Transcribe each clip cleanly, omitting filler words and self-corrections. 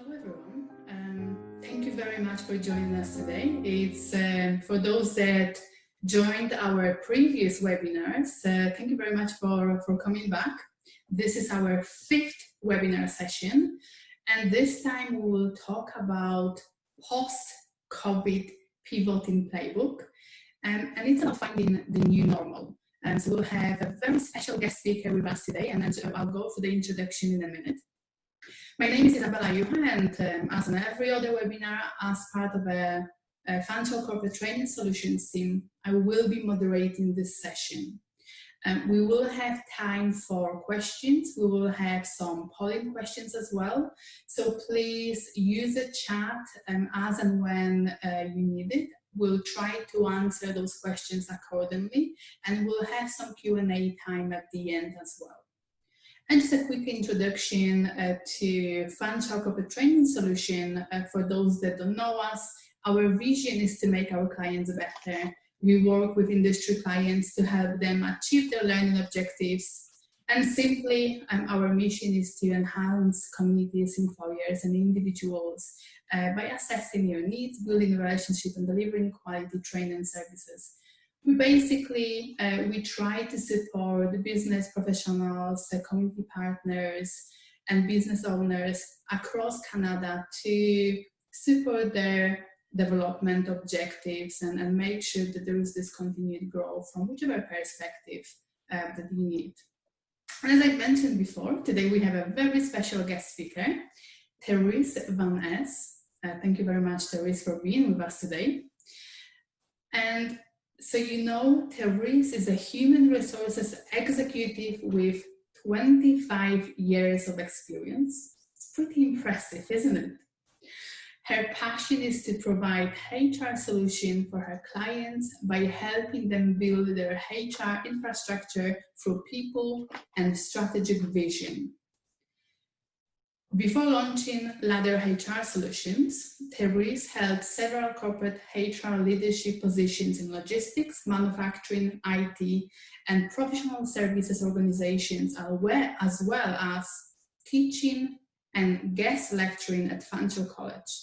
Hello everyone. Thank you very much for joining us today. It's for those that joined our previous webinars, thank you very much for coming back. This is our 5th webinar session, and this time we will talk about post-COVID pivoting playbook, and it's about finding the new normal. So we'll have a very special guest speaker with us today, and I'll go through the introduction in a minute. My name is Izabela, and as in every other webinar, as part of a Fanshawe Corporate Training Solutions team, I will be moderating this session. We will have time for questions. We will have some polling questions as well. So please use the chat as and when you need it. We'll try to answer those questions accordingly, and we'll have some Q&A time at the end as well. And just a quick introduction to Fanshawe Corporate Training Solution. For those that don't know us, our vision is to make our clients better. We work with industry clients to help them achieve their learning objectives. And simply, our mission is to enhance communities, employers, and individuals by assessing your needs, building a relationship, and delivering quality training services. We basically, we try to support the business professionals, community partners, and business owners across Canada to support their development objectives and make sure that there is this continued growth from whichever perspective that you need. And as I mentioned before, today we have a very special guest speaker, Therese Van Es. Thank you very much, Therese, for being with us today. And so you know, Therese is a human resources executive with 25 years of experience. It's pretty impressive, isn't it? Her passion is to provide HR solution for her clients by helping them build their HR infrastructure through people and strategic vision. Before launching Ladder HR Solutions, Therese held several corporate HR leadership positions in logistics, manufacturing, IT, and professional services organizations, as well as teaching and guest lecturing at Fanshawe College.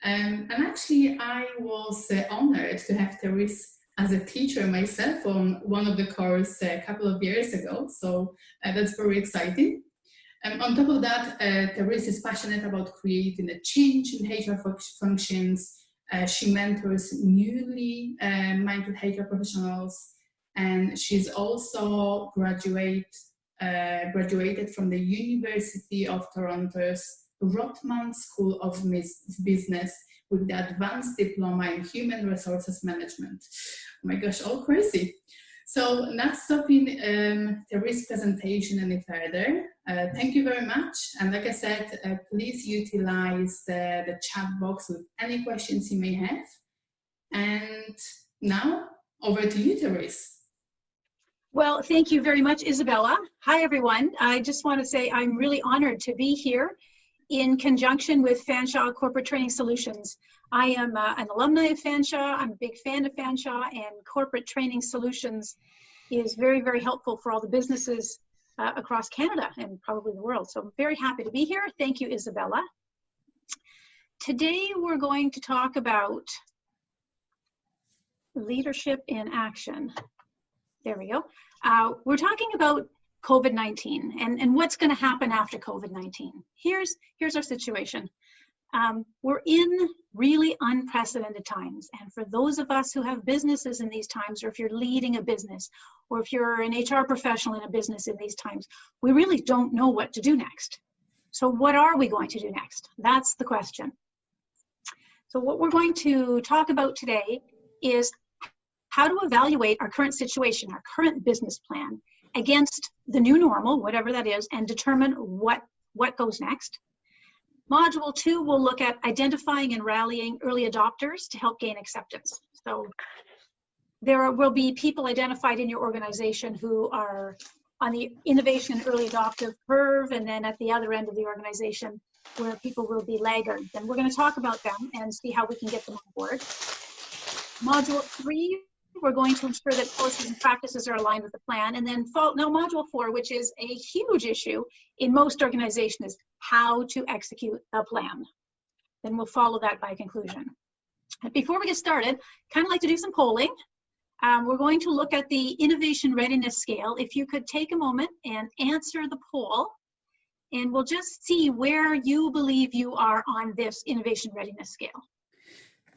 And actually, I was honored to have Therese as a teacher myself on one of the courses a couple of years ago, so that's very exciting. On top of that, Therese is passionate about creating a change in HR functions. She mentors newly minded HR professionals, and she's also graduated from the University of Toronto's Rotman School of Business with the Advanced Diploma in Human Resources Management. Oh my gosh, all crazy. So not stopping Therese's presentation any further, thank you very much. And like I said, please utilize the chat box with any questions you may have. And now over to you, Therese. Well, thank you very much, Izabela. Hi, everyone. I just want to say I'm really honored to be here in conjunction with Fanshawe Corporate Training Solutions. I am an alumni of Fanshawe. I'm a big fan of Fanshawe, and Corporate Training Solutions is very, very helpful for all the businesses across Canada and probably the world. So I'm very happy to be here. Thank you, Izabela. Today we're going to talk about leadership in action. There we go. We're talking about COVID-19 and what's going to happen after COVID-19. Here's our situation. We're in really unprecedented times, and for those of us who have businesses in these times, or if you're leading a business, or if you're an HR professional in a business in these times, we really don't know what to do next. So what are we going to do next? That's the question. So what we're going to talk about today is how to evaluate our current situation, our current business plan, against the new normal, whatever that is, and determine what goes next. Module 2 will look at identifying and rallying early adopters to help gain acceptance. So there will be people identified in your organization who are on the innovation and early adoptive curve, and then at the other end of the organization where people will be laggards. And we're going to talk about them and see how we can get them on board. Module 3 we're going to ensure that policies and practices are aligned with the plan. And then now module 4, which is a huge issue in most organizations, is how to execute a plan. Then we'll follow that by conclusion. And before we get started, kind of like to do some polling. We're going to look at the innovation readiness scale. If you could take a moment and answer the poll, and we'll just see where you believe you are on this innovation readiness scale.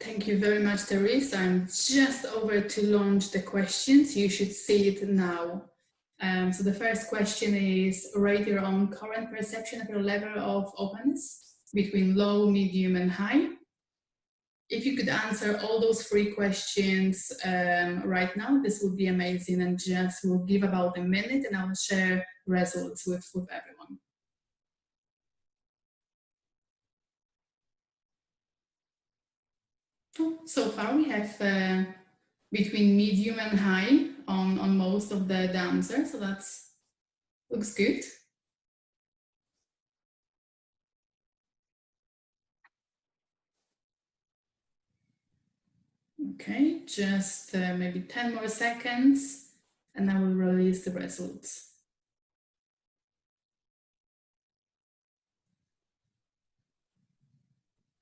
Thank you very much, Therese. I'm just over to launch the questions. You should see it now. So the first question is, rate your own current perception of your level of openness between low, medium, and high. If you could answer all those 3 questions right now, this would be amazing, and just we'll give about a minute and I will share results with everyone. So far we have between medium and high on most of the answers, so that's looks good. Okay, just maybe 10 more seconds and I will release the results.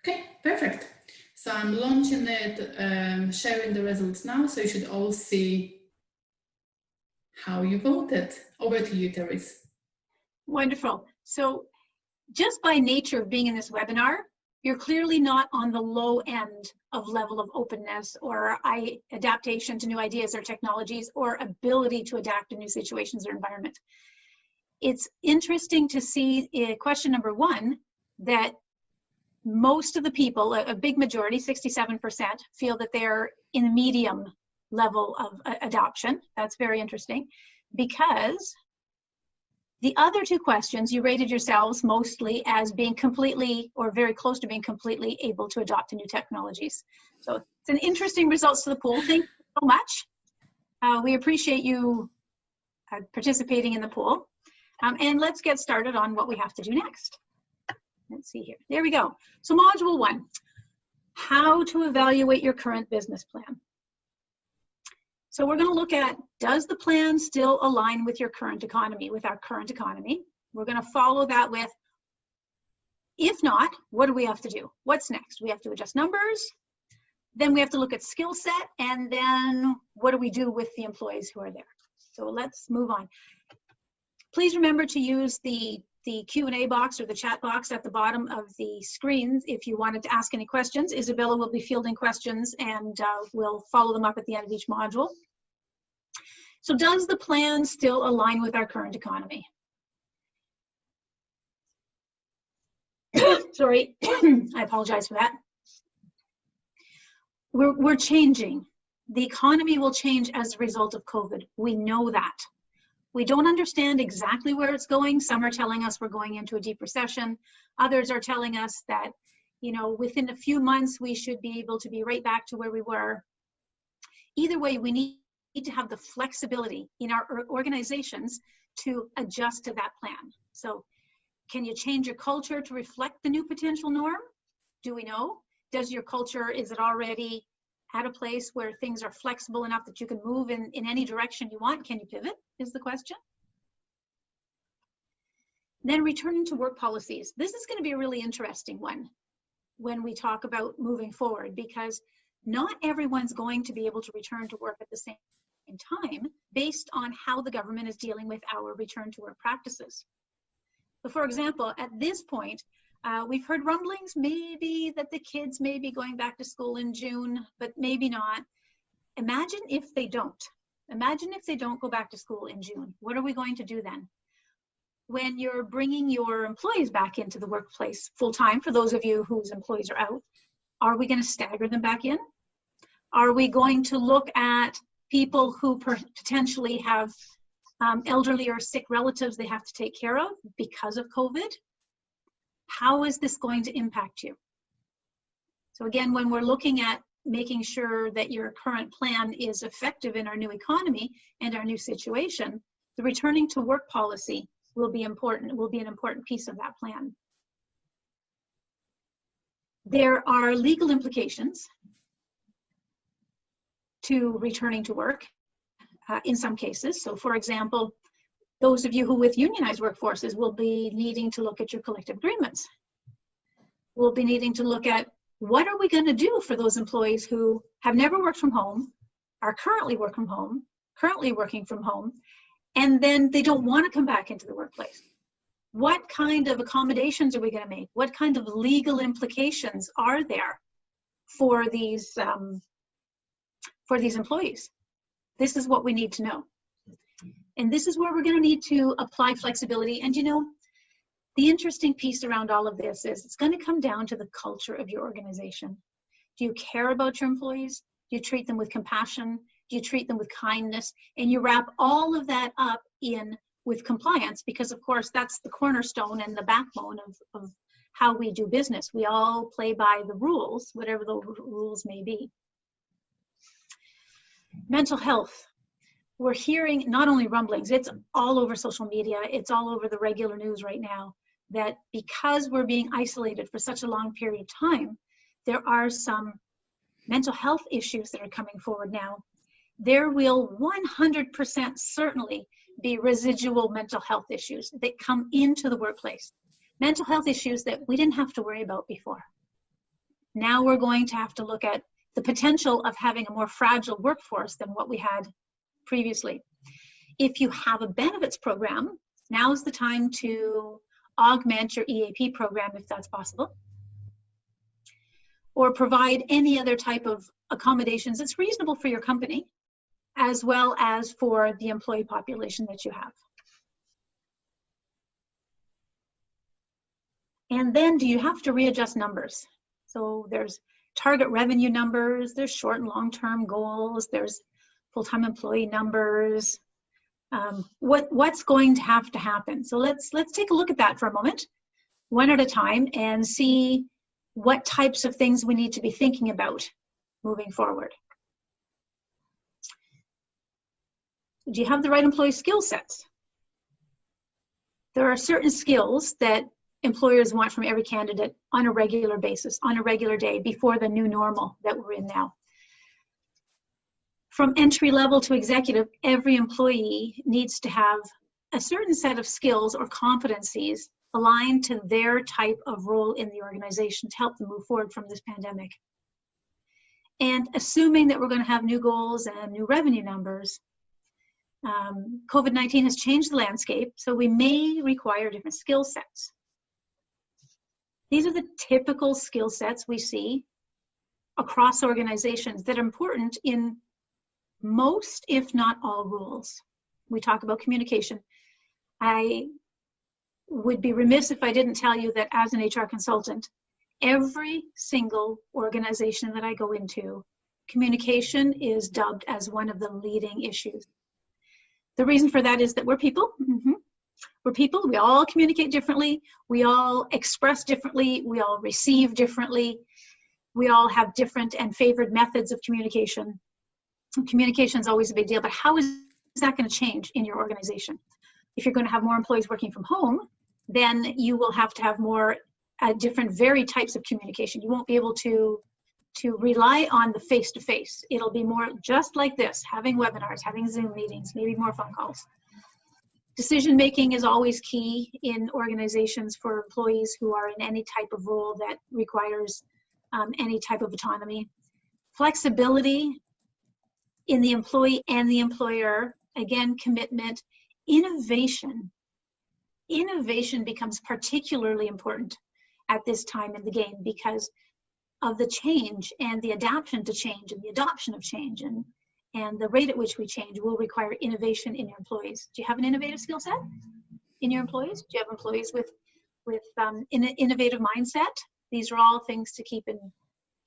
Okay, perfect. So I'm launching it, sharing the results now, so you should all see how you voted. Over to you, Therese. Wonderful. So just by nature of being in this webinar, you're clearly not on the low end of level of openness or adaptation to new ideas or technologies or ability to adapt to new situations or environment. It's interesting to see question number 1 that most of the people, a big majority, 67%, feel that they're in the medium level of adoption. That's very interesting, because the other 2 questions, you rated yourselves mostly as being completely or very close to being completely able to adopt to new technologies. So it's an interesting results to the poll. Thank you so much. We appreciate you participating in the poll. And let's get started on what we have to do next. Let's see here. There we go. So module 1, how to evaluate your current business plan. So we're going to look at, does the plan still align with your current economy, with our current economy? We're going to follow that with, if not, what do we have to do? What's next? We have to adjust numbers. Then we have to look at skill set. And then what do we do with the employees who are there? So let's move on. Please remember to use the Q&A box or the chat box at the bottom of the screens if you wanted to ask any questions. Izabela will be fielding questions and we'll follow them up at the end of each module. So does the plan still align with our current economy? Sorry, I apologize for that. We're changing. The economy will change as a result of COVID. We know that. We don't understand exactly where it's going. Some are telling us we're going into a deep recession. Others are telling us that, you know, within a few months, we should be able to be right back to where we were. Either way, we need to have the flexibility in our organizations to adjust to that plan. So can you change your culture to reflect the new potential norm? Do we know? Does your culture, is it already at a place where things are flexible enough that you can move in any direction you want? Can you pivot, is the question. Then returning to work policies. This is going to be a really interesting one when we talk about moving forward, because not everyone's going to be able to return to work at the same time based on how the government is dealing with our return to work practices. So for example, at this point, we've heard rumblings maybe that the kids may be going back to school in June, but maybe not. Imagine if they don't. Imagine if they don't go back to school in June. What are we going to do then? When you're bringing your employees back into the workplace full-time, for those of you whose employees are out, are we going to stagger them back in? Are we going to look at people who potentially have elderly or sick relatives they have to take care of because of COVID? How is this going to impact you? So again, when we're looking at making sure that your current plan is effective in our new economy and our new situation, the returning to work policy will be important, will be an important piece of that plan. There are legal implications to returning to work in some cases. So for example, those of you who with unionized workforces will be needing to look at your collective agreements. We'll be needing to look at what are we going to do for those employees who have never worked from home, are currently working from home, and then they don't want to come back into the workplace. What kind of accommodations are we going to make? What kind of legal implications are there for these employees? This is what we need to know. And this is where we're going to need to apply flexibility. And you know, the interesting piece around all of this is it's going to come down to the culture of your organization. Do you care about your employees? Do you treat them with compassion? Do you treat them with kindness? And you wrap all of that up in with compliance, because of course that's the cornerstone and the backbone of how we do business. We all play by the rules, whatever the rules may be. Mental health. We're hearing not only rumblings, it's all over social media, it's all over the regular news right now, that because we're being isolated for such a long period of time, there are some mental health issues that are coming forward now. There will 100% certainly be residual mental health issues that come into the workplace. Mental health issues that we didn't have to worry about before. Now we're going to have to look at the potential of having a more fragile workforce than what we had previously. If you have a benefits program, now is the time to augment your EAP program if that's possible, or provide any other type of accommodations that's reasonable for your company, as well as for the employee population that you have. And then do you have to readjust numbers? So there's target revenue numbers, there's short and long-term goals, there's full-time employee numbers. What's going to have to happen? So let's take a look at that for a moment, one at a time, and see what types of things we need to be thinking about moving forward. Do you have the right employee skill sets? There are certain skills that employers want from every candidate on a regular basis, on a regular day, before the new normal that we're in now. From entry level to executive, every employee needs to have a certain set of skills or competencies aligned to their type of role in the organization to help them move forward from this pandemic. And assuming that we're going to have new goals and new revenue numbers, COVID-19 has changed the landscape, so we may require different skill sets. These are the typical skill sets we see across organizations that are important in most, if not all, roles. We talk about communication. I would be remiss if I didn't tell you that as an HR consultant, every single organization that I go into, communication is dubbed as one of the leading issues. The reason for that is that we're people. We're people, we all communicate differently, we all express differently, we all receive differently, we all have different and favored methods of communication. Communication is always a big deal, but how is that going to change in your organization? If you're going to have more employees working from home, then you will have to have more different varied types of communication. You won't be able to rely on the face-to-face. It'll be more just like this, having webinars, having Zoom meetings, maybe more phone calls. Decision-making is always key in organizations for employees who are in any type of role that requires any type of autonomy. Flexibility in the employee and the employer, again, commitment. Innovation. Innovation becomes particularly important at this time in the game because of the change and the adaptation to change and the adoption of change, and the rate at which we change will require innovation in your employees. Do you have an innovative skill set in your employees? Do you have employees with an innovative mindset? These are all things to keep in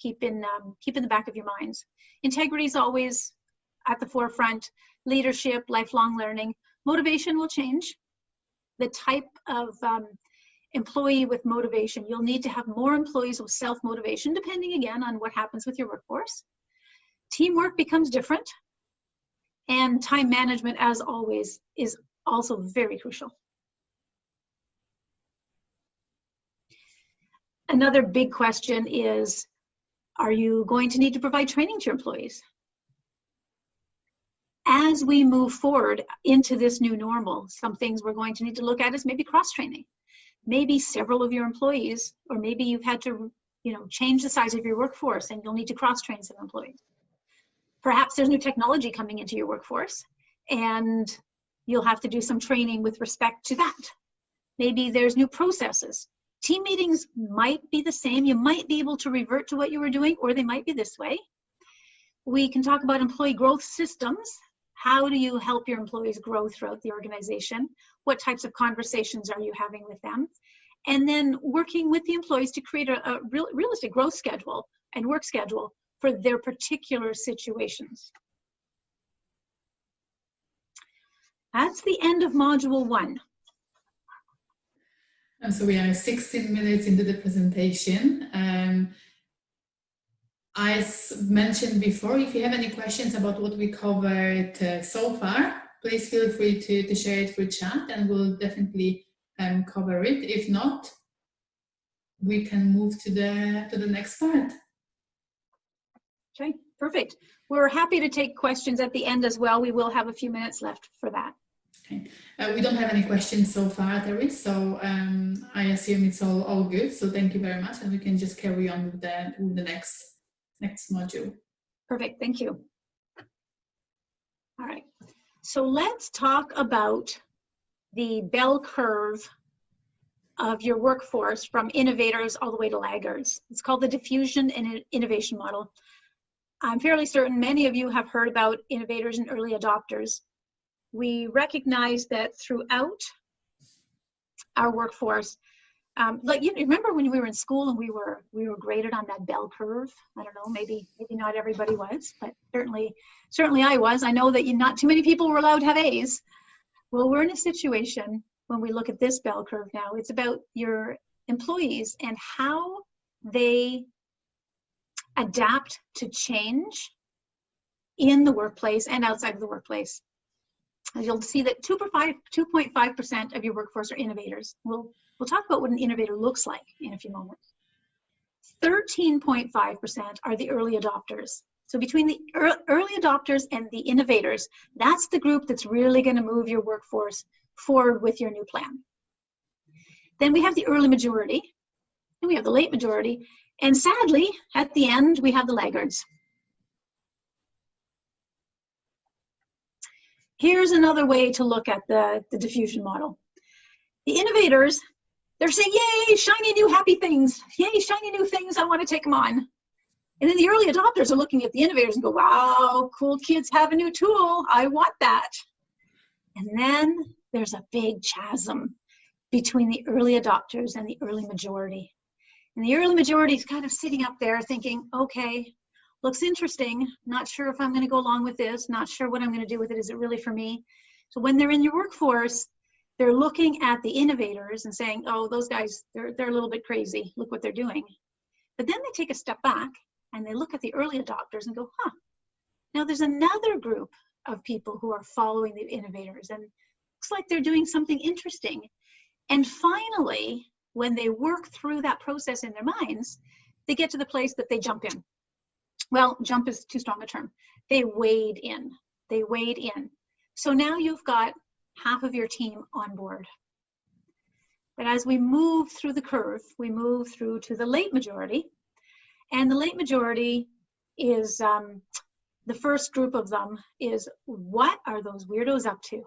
the back of your minds. Integrity is always at the forefront. Leadership, lifelong learning. Motivation will change. The type of employee with motivation, you'll need to have more employees with self-motivation, depending again on what happens with your workforce. Teamwork becomes different, and time management, as always, is also very crucial. Another big question is, are you going to need to provide training to your employees? as we move forward into this new normal, some things we're going to need to look at is maybe cross-training. Maybe several of your employees, or maybe you've had to, change the size of your workforce and you'll need to cross-train some employees. Perhaps there's new technology coming into your workforce and you'll have to do some training with respect to that. Maybe there's new processes. Team meetings might be the same. You might be able to revert to what you were doing, or they might be this way. We can talk about employee growth systems. How do you help your employees grow throughout the organization? What types of conversations are you having with them? And then working with the employees to create a realistic growth schedule and work schedule for their particular situations. That's the end of Module 1. And so we are 16 minutes into the presentation. As mentioned before, if you have any questions about what we covered so far, please feel free to share it through chat and we'll definitely cover it. If not, we can move to the next part. Okay, perfect. We're happy to take questions at the end as well. We will have a few minutes left for that. Okay. We don't have any questions so far, Therese, so I assume it's all good. So thank you very much, and we can just carry on with the next module. Perfect, thank you. All right, so let's talk about the bell curve of your workforce from innovators all the way to laggards. It's called the diffusion and innovation model. I'm fairly certain many of you have heard about innovators and early adopters. We recognize that throughout our workforce, like you remember when we were in school and we were graded on that bell curve. I don't know, maybe not everybody was, but certainly I was. I know that not too many people were allowed to have A's. Well, we're in a situation when we look at this bell curve now. It's about your employees and how they adapt to change in the workplace and outside of the workplace. You'll see that 2.5% of your workforce are innovators. We'll talk about what an innovator looks like in a few moments. 13.5% are the early adopters. So between the early adopters and the innovators, that's the group that's really going to move your workforce forward with your new plan. Then we have the early majority, and we have the late majority, and sadly, at the end, we have the laggards. Here's another way to look at the diffusion model. The innovators, they're saying, yay, shiny new happy things. Yay, shiny new things, I want to take them on. And then the early adopters are looking at the innovators and go, wow, cool kids have a new tool. I want that. And then there's a big chasm between the early adopters and the early majority. And the early majority is kind of sitting up there thinking, okay, looks interesting. Not sure if I'm going to go along with this. Not sure what I'm going to do with it. Is it really for me? So when they're in your workforce, they're looking at the innovators and saying, oh, those guys, they're a little bit crazy. Look what they're doing. But then they take a step back and they look at the early adopters and go, huh, now there's another group of people who are following the innovators and looks like they're doing something interesting. And finally, when they work through that process in their minds, they get to the place that they jump in. Well, jump is too strong a term. They wade in. They wade in. So now you've got half of your team on board. But as we move through the curve, we move through to the late majority. And the late majority is, the first group of them is, what are those weirdos up to?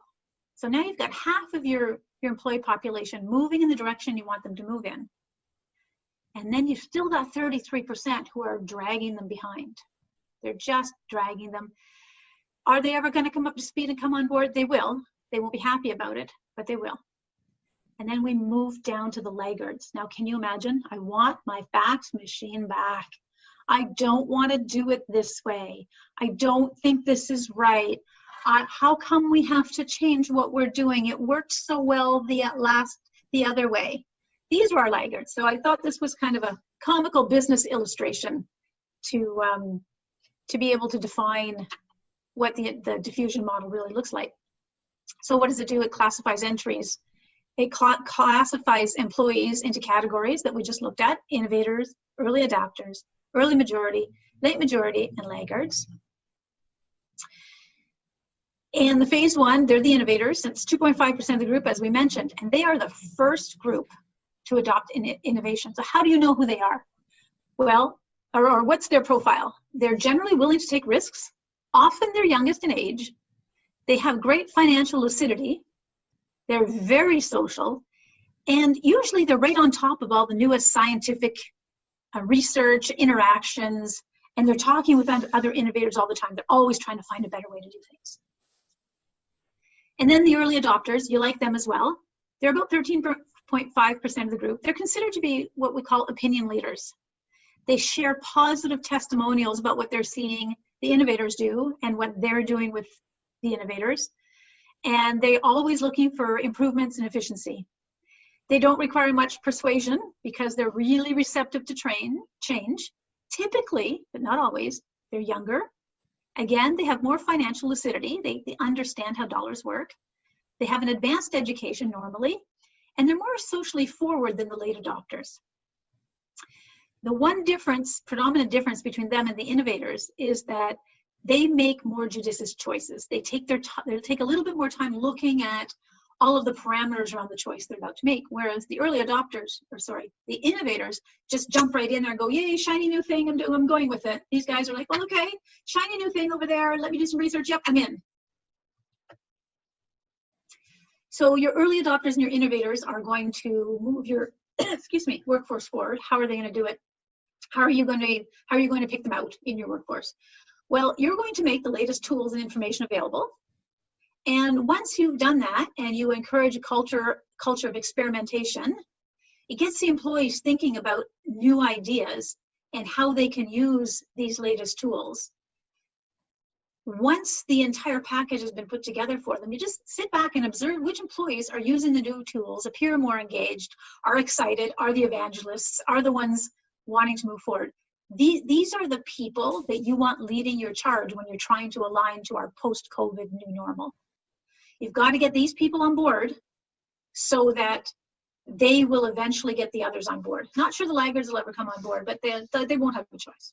So now you've got half of your employee population moving in the direction you want them to move in. And then you've still got 33% who are dragging them behind. They're just dragging them. Are they ever going to come up to speed and come on board? They will. They won't be happy about it, but they will. And then we move down to the laggards. Now, can you imagine? I want my fax machine back. I don't want to do it this way. I don't think this is right. How come we have to change what we're doing? It worked so well the other way. These were our laggards. So I thought this was kind of a comical business illustration to be able to define what the diffusion model really looks like. So what does it do? It classifies entries. It classifies employees into categories that we just looked at: innovators, early adopters, early majority, late majority, and laggards. And the phase one, they're the innovators. It's 2.5% of the group, as we mentioned, and they are the first group to adopt innovation. So how do you know who they are? Well, or what's their profile? They're generally willing to take risks. Often they're youngest in age. They have great financial lucidity. They're very social. And usually they're right on top of all the newest scientific research, interactions, and they're talking with other innovators all the time. They're always trying to find a better way to do things. And then the early adopters, you like them as well. They're about 13.5% of the group. They're considered to be what we call opinion leaders. They share positive testimonials about what they're seeing the innovators do and what they're doing with the innovators. And they're always looking for improvements in efficiency. They don't require much persuasion because they're really receptive to change. Typically, but not always, they're younger. Again, they have more financial lucidity. They understand how dollars work. They have an advanced education normally, and they're more socially forward than the late adopters. The one difference, predominant difference between them and the innovators is that they make more judicious choices. They take a little bit more time looking at all of the parameters around the choice they're about to make, whereas the early adopters, the innovators just jump right in there and go, yay, shiny new thing, I'm going with it. These guys are like, well, okay, shiny new thing over there, let me do some research, yep, I'm in. So your early adopters and your innovators are going to move your, workforce forward. How are they going to do it? How are you going to pick them out in your workforce? Well, you're going to make the latest tools and information available. And once you've done that and you encourage a culture of experimentation, it gets the employees thinking about new ideas and how they can use these latest tools. Once the entire package has been put together for them, you just sit back and observe which employees are using the new tools, appear more engaged, are excited, are the evangelists, are the ones wanting to move forward. These are the people that you want leading your charge when you're trying to align to our post-COVID new normal. You've got to get these people on board so that they will eventually get the others on board. Not sure the laggards will ever come on board, but they won't have a choice.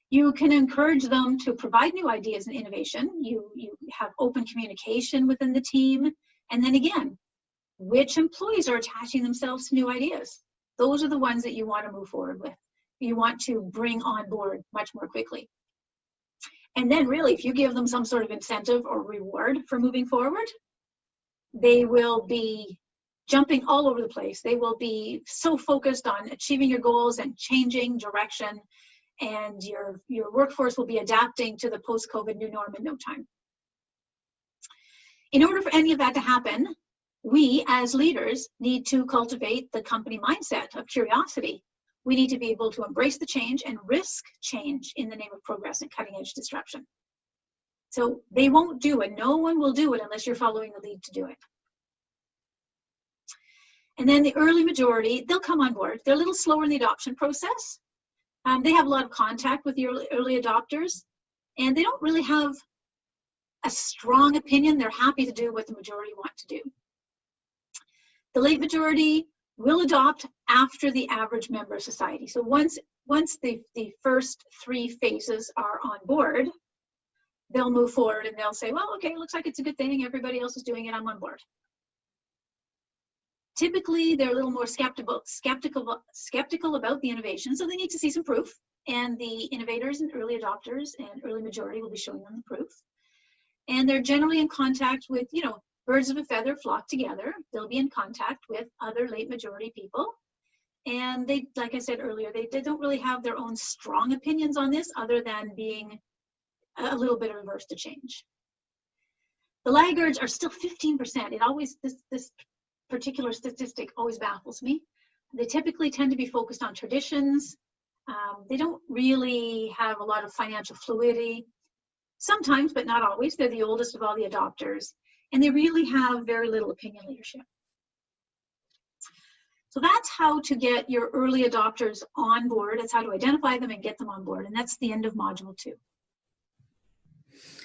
You can encourage them to provide new ideas and innovation. You have open communication within the team. And then again, which employees are attaching themselves to new ideas? Those are the ones that you want to move forward with. You want to bring on board much more quickly. And then really, if you give them some sort of incentive or reward for moving forward, they will be jumping all over the place. They will be so focused on achieving your goals and changing direction, and your workforce will be adapting to the post-COVID new norm in no time. In order for any of that to happen, we as leaders need to cultivate the company mindset of curiosity. We need to be able to embrace the change and risk change in the name of progress and cutting edge disruption. So they won't do it. No one will do it unless you're following the lead to do it. And then the early majority, they'll come on board. They're a little slower in the adoption process. They have a lot of contact with the early adopters, and they don't really have a strong opinion. They're happy to do what the majority want to do. The late majority will adopt after the average member of society. So once the first three phases are on board, they'll move forward and they'll say, well, okay, looks like it's a good thing. Everybody else is doing it. I'm on board. Typically, they're a little more skeptical about the innovation, so they need to see some proof. And the innovators and early adopters and early majority will be showing them the proof. And they're generally in contact with, birds of a feather flock together. They'll be in contact with other late majority people. And they, like I said earlier, they don't really have their own strong opinions on this other than being a little bit averse to change. The laggards are still 15%. This particular statistic always baffles me. They typically tend to be focused on traditions. They don't really have a lot of financial fluidity. Sometimes, but not always, they're the oldest of all the adopters, and they really have very little opinion leadership. So that's how to get your early adopters on board. That's how to identify them and get them on board, and that's the end of Module 2.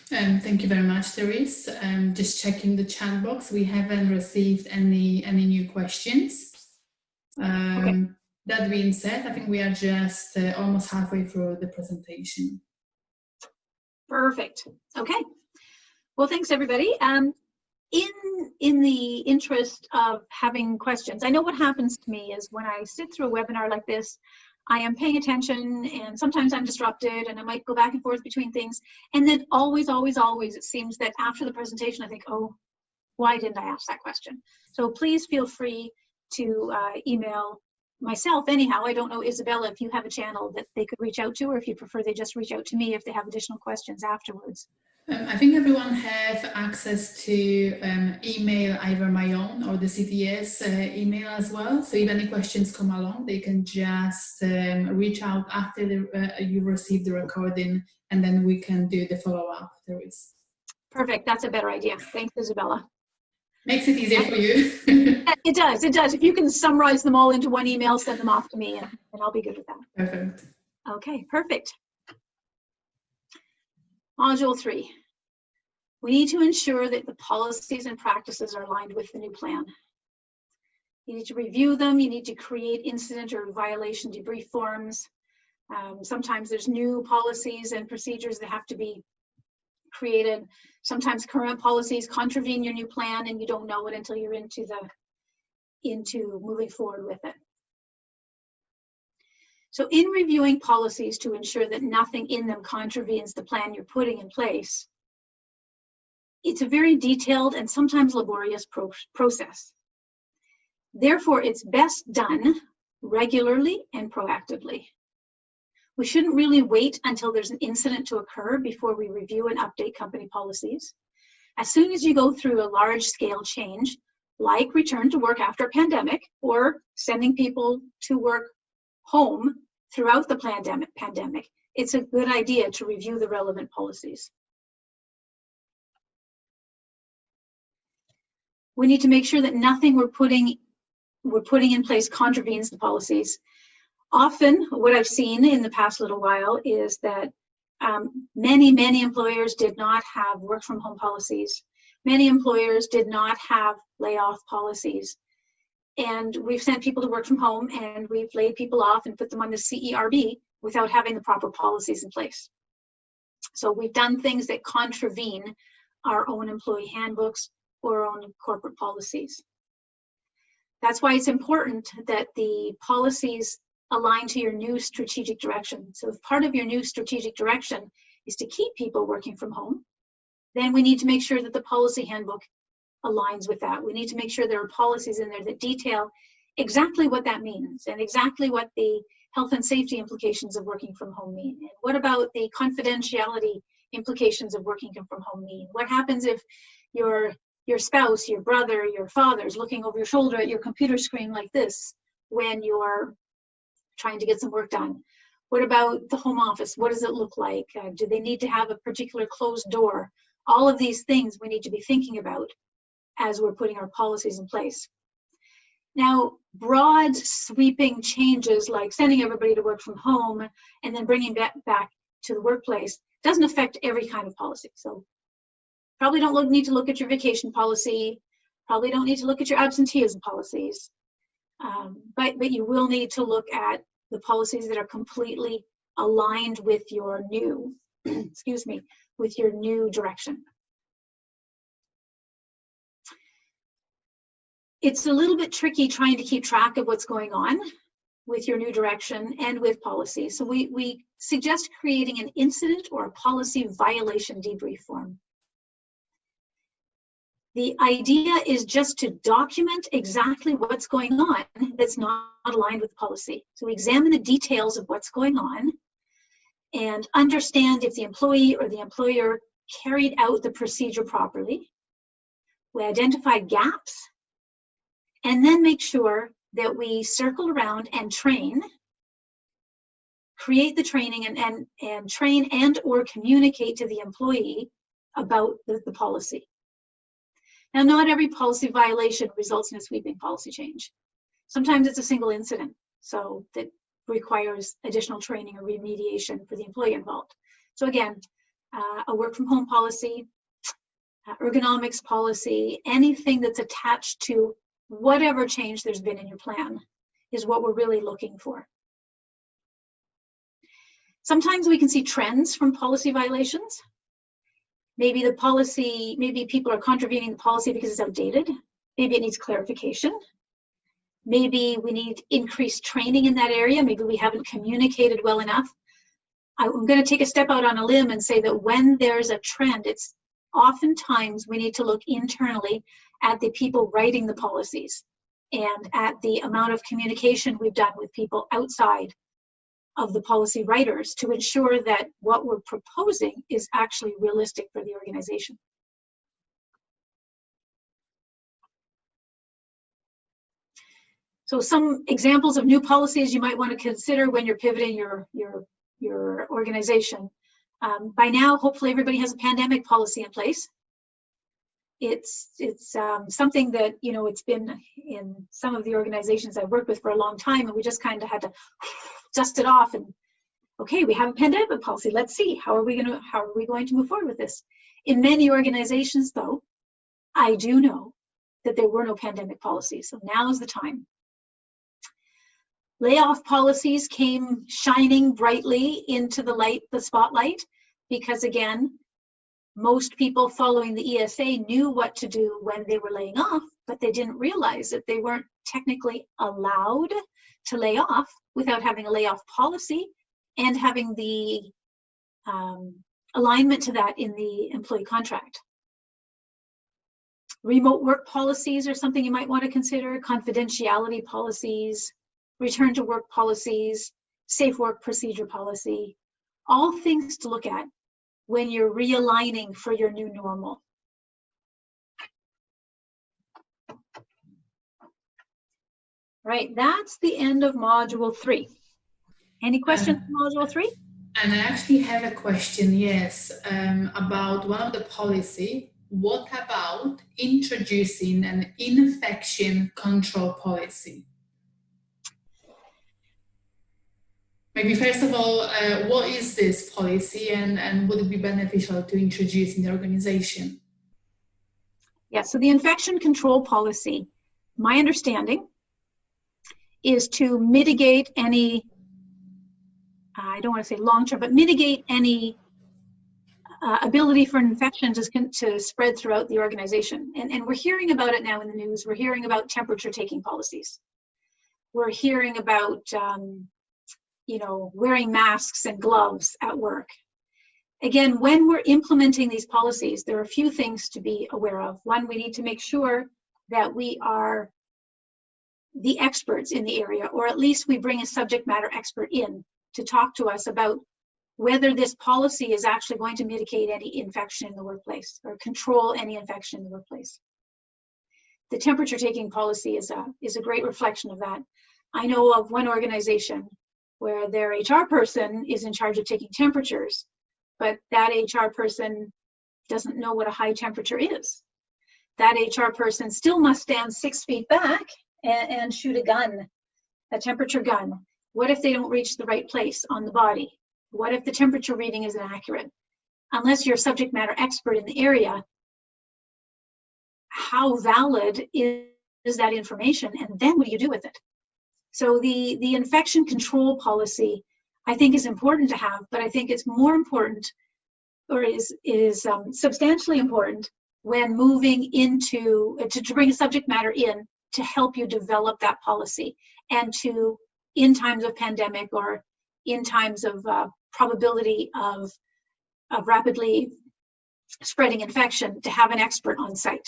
Thank you very much, Therese. Just checking the chat box. We haven't received any new questions. Okay. That being said, I think we are just almost halfway through the presentation. Perfect. Okay. Well, thanks everybody. In the interest of having questions, I know what happens to me is when I sit through a webinar like this, I am paying attention and sometimes I'm disrupted and I might go back and forth between things. And then always, it seems that after the presentation, I think, oh, why didn't I ask that question? So please feel free to email myself anyhow. I don't know, Izabela, if you have a channel that they could reach out to, or if you prefer they just reach out to me if they have additional questions afterwards. I think everyone have access to email, either my own or the CTS email as well. So if any questions come along, they can just reach out after you receive the recording, and then we can do the follow-up, Therese. Perfect. That's a better idea. Thanks, Izabela. Makes it easier for you. It does. It does. If you can summarize them all into one email, send them off to me, and I'll be good with that. Perfect. Okay, perfect. Module 3. We need to ensure that the policies and practices are aligned with the new plan. You need to review them. You need to create incident or violation debrief forms. Sometimes there's new policies and procedures that have to be created. Sometimes current policies contravene your new plan and you don't know it until you're into moving forward with it. So in reviewing policies to ensure that nothing in them contravenes the plan you're putting in place, it's a very detailed and sometimes laborious process. Therefore, it's best done regularly and proactively. We shouldn't really wait until there's an incident to occur before we review and update company policies. As soon as you go through a large-scale change, like return to work after a pandemic or sending people to work home throughout the pandemic, it's a good idea to review the relevant policies. We need to make sure that nothing we're putting in place contravenes the policies. Often, what I've seen in the past little while is that many employers did not have work from home policies. Many employers did not have layoff policies. And we've sent people to work from home and we've laid people off and put them on the CERB without having the proper policies in place. So we've done things that contravene our own employee handbooks or our own corporate policies. That's why it's important that the policies align to your new strategic direction. So if part of your new strategic direction is to keep people working from home, then we need to make sure that the policy handbook aligns with that. We need to make sure there are policies in there that detail exactly what that means and exactly what the health and safety implications of working from home mean. And what about the confidentiality implications of working from home mean? What happens if your spouse, your brother, your father is looking over your shoulder at your computer screen like this when you're trying to get some work done? What about the home office? What does it look like? Do they need to have a particular closed door? All of these things we need to be thinking about as we're putting our policies in place. Now, broad sweeping changes like sending everybody to work from home and then bringing that back to the workplace doesn't affect every kind of policy. So probably don't need to look at your vacation policy, probably don't need to look at your absenteeism policies, but you will need to look at the policies that are completely aligned with your new, excuse me, with your new direction. It's a little bit tricky trying to keep track of what's going on with your new direction and with policy. So we suggest creating an incident or a policy violation debrief form. The idea is just to document exactly what's going on that's not aligned with policy. So we examine the details of what's going on and understand if the employee or the employer carried out the procedure properly. We identify gaps and then make sure that we circle around and train, create the training and train and or communicate to the employee about the policy. Now, not every policy violation results in a sweeping policy change. Sometimes it's a single incident, so that requires additional training or remediation for the employee involved. So again, a work from home policy, ergonomics policy, anything that's attached to whatever change there's been in your plan is what we're really looking for. Sometimes we can see trends from policy violations. Maybe the policy, maybe people are contravening the policy because it's outdated. Maybe it needs clarification. Maybe we need increased training in that area. Maybe we haven't communicated well enough. I'm going to take a step out on a limb and say that when there's a trend, it's oftentimes we need to look internally at the people writing the policies and at the amount of communication we've done with people outside of the policy writers to ensure that what we're proposing is actually realistic for the organization. So some examples of new policies you might want to consider when you're pivoting your organization. By now, hopefully everybody has a pandemic policy in place. It's something that, you know, it's been in some of the organizations I've worked with for a long time, and we just kind of had to dust it off and, okay, we have a pandemic policy. Let's see, how are we going to move forward with this? In many organizations, though, I do know that there were no pandemic policies, so now is the time. Layoff policies came shining brightly into the spotlight, because again, most people following the ESA knew what to do when they were laying off, but they didn't realize that they weren't technically allowed to lay off without having a layoff policy and having the alignment to that in the employee contract. Remote work policies are something you might want to consider, confidentiality policies, return to work policies, safe work procedure policy, all things to look at when you're realigning for your new normal. Right, that's the end of Module 3. Any questions on Module 3? And I actually have a question, yes, about one of the policy. What about introducing an infection control policy? Maybe first of all, what is this policy, and would it be beneficial to introduce in the organization? Yeah, so the infection control policy, my understanding, is to mitigate any, I don't want to say long-term, but mitigate any ability for infection to spread throughout the organization. And we're hearing about it now in the news. We're hearing about temperature-taking policies. We're hearing about wearing masks and gloves at work. Again, when we're implementing these policies, there are a few things to be aware of. One, we need to make sure that we are the experts in the area, or at least we bring a subject matter expert in to talk to us about whether this policy is actually going to mitigate any infection in the workplace or control any infection in the workplace. The temperature taking policy is a great reflection of that. I know of one organization where their HR person is in charge of taking temperatures, but that HR person doesn't know what a high temperature is. That HR person still must stand 6 feet back and shoot a gun, a temperature gun. What if they don't reach the right place on the body? What if the temperature reading isn't accurate? Unless you're a subject matter expert in the area, how valid is that information? And then what do you do with it? So the infection control policy, I think, is important to have, but I think it's more important, or is substantially important when moving into, to bring a subject matter in to help you develop that policy, and to, in times of pandemic or in times of probability of rapidly spreading infection, to have an expert on site.